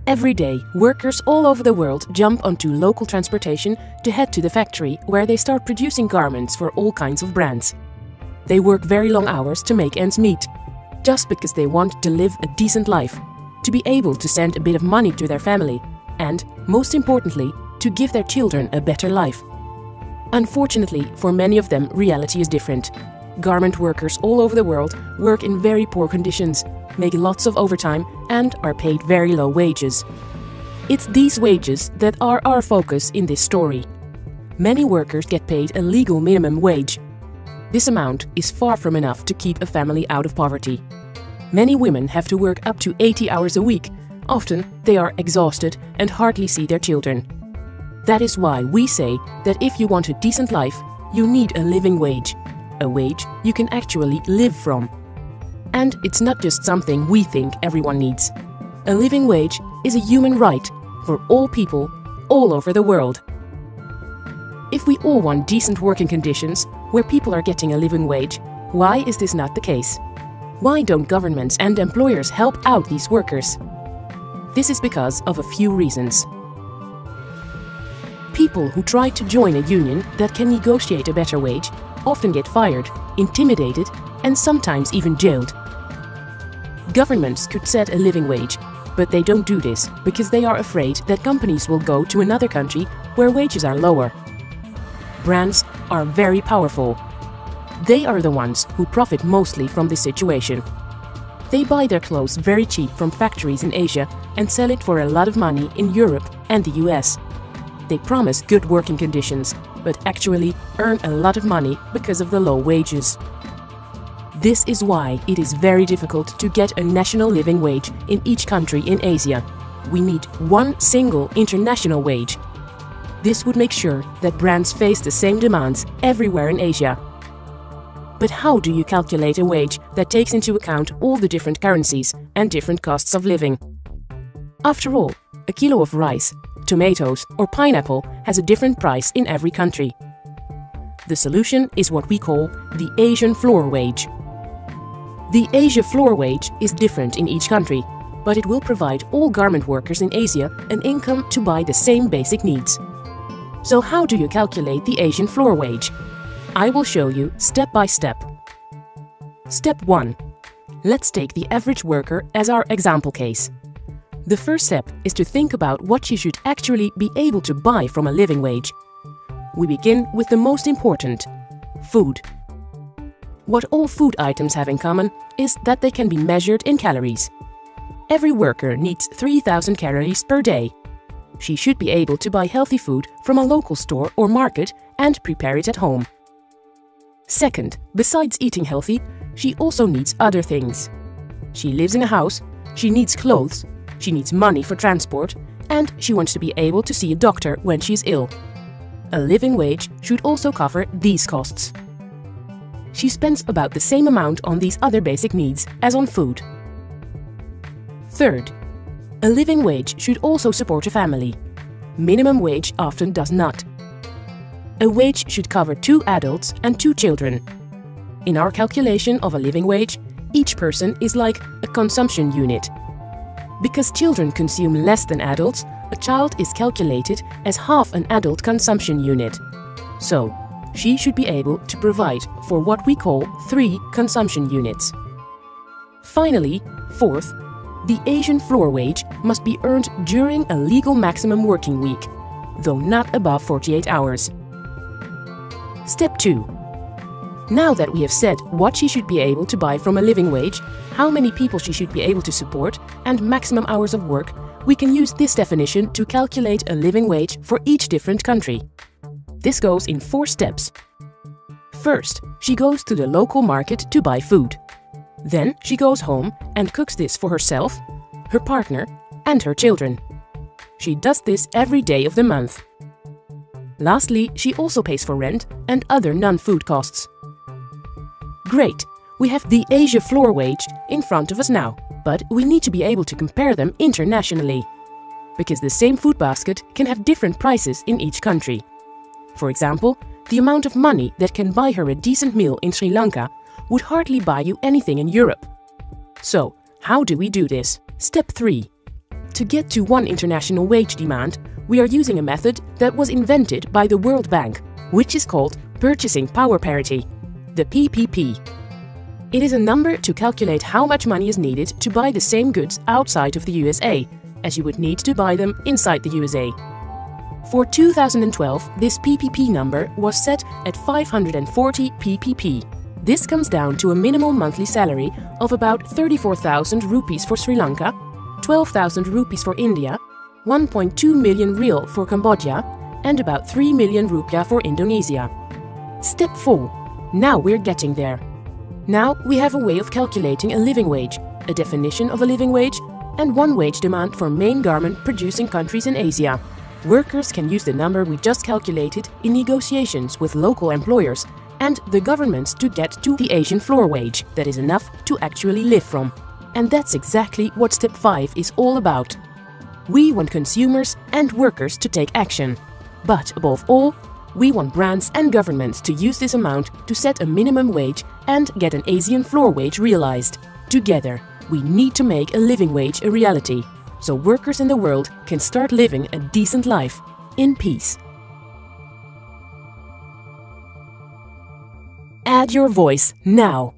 Every day, workers all over the world jump onto local transportation to head to the factory where they start producing garments for all kinds of brands. They work very long hours to make ends meet, just because they want to live a decent life, to be able to send a bit of money to their family, and, most importantly, to give their children a better life. Unfortunately, for many of them, reality is different. Garment workers all over the world work in very poor conditions, make lots of overtime, and are paid very low wages. It's these wages that are our focus in this story. Many workers get paid a legal minimum wage. This amount is far from enough to keep a family out of poverty. Many women have to work up to 80 hours a week. Often, they are exhausted and hardly see their children. That is why we say that if you want a decent life, you need a living wage. A wage you can actually live from. And it's not just something we think everyone needs. A living wage is a human right for all people all over the world. If we all want decent working conditions where people are getting a living wage, why is this not the case? Why don't governments and employers help out these workers? This is because of a few reasons. People who try to join a union that can negotiate a better wage often get fired, intimidated, and sometimes even jailed. Governments could set a living wage, but they don't do this because they are afraid that companies will go to another country where wages are lower. Brands are very powerful. They are the ones who profit mostly from this situation. They buy their clothes very cheap from factories in Asia and sell it for a lot of money in Europe and the US. They promise good working conditions, but actually earn a lot of money because of the low wages. This is why it is very difficult to get a national living wage in each country in Asia. We need one single international wage. This would make sure that brands face the same demands everywhere in Asia. But how do you calculate a wage that takes into account all the different currencies and different costs of living? After all, a kilo of rice, tomatoes, or pineapple has a different price in every country. The solution is what we call the Asian floor wage. The Asia floor wage is different in each country, but it will provide all garment workers in Asia an income to buy the same basic needs. So how do you calculate the Asian floor wage? I will show you step by step. Step 1. Let's take the average worker as our example case. The first step is to think about what you should actually be able to buy from a living wage. We begin with the most important: food. What all food items have in common is that they can be measured in calories. Every worker needs 3,000 calories per day. She should be able to buy healthy food from a local store or market and prepare it at home. Second, besides eating healthy, she also needs other things. She lives in a house, she needs clothes, she needs money for transport, and she wants to be able to see a doctor when she's ill. A living wage should also cover these costs. She spends about the same amount on these other basic needs as on food. Third, a living wage should also support a family. Minimum wage often does not. A wage should cover 2 adults and 2 children. In our calculation of a living wage, each person is like a consumption unit. Because children consume less than adults, a child is calculated as half an adult consumption unit. So, she should be able to provide for what we call 3 consumption units. Finally, fourth, the Asian floor wage must be earned during a legal maximum working week, though not above 48 hours. Step 2. Now that we have said what she should be able to buy from a living wage, how many people she should be able to support, and maximum hours of work, we can use this definition to calculate a living wage for each different country. This goes in 4 steps. First, she goes to the local market to buy food. Then she goes home and cooks this for herself, her partner, and her children. She does this every day of the month. Lastly, she also pays for rent and other non-food costs. Great! We have the Asia floor wage in front of us now, but we need to be able to compare them internationally. Because the same food basket can have different prices in each country. For example, the amount of money that can buy her a decent meal in Sri Lanka would hardly buy you anything in Europe. So, how do we do this? Step 3. To get to one international wage demand, we are using a method that was invented by the World Bank, which is called Purchasing Power Parity, the PPP. It is a number to calculate how much money is needed to buy the same goods outside of the USA, as you would need to buy them inside the USA. For 2012, this PPP number was set at 540 PPP. This comes down to a minimum monthly salary of about 34,000 rupees for Sri Lanka, 12,000 rupees for India, 1.2 million rial for Cambodia, and about 3 million rupiah for Indonesia. Step 4. Now we're getting there. Now we have a way of calculating a living wage, a definition of a living wage, and one wage demand for main garment producing countries in Asia. Workers can use the number we just calculated in negotiations with local employers and the governments to get to the Asian floor wage that is enough to actually live from. And that's exactly what Step 5 is all about. We want consumers and workers to take action. But above all, we want brands and governments to use this amount to set a minimum wage and get an Asian floor wage realized. Together, we need to make a living wage a reality, so workers in the world can start living a decent life in peace. Add your voice now.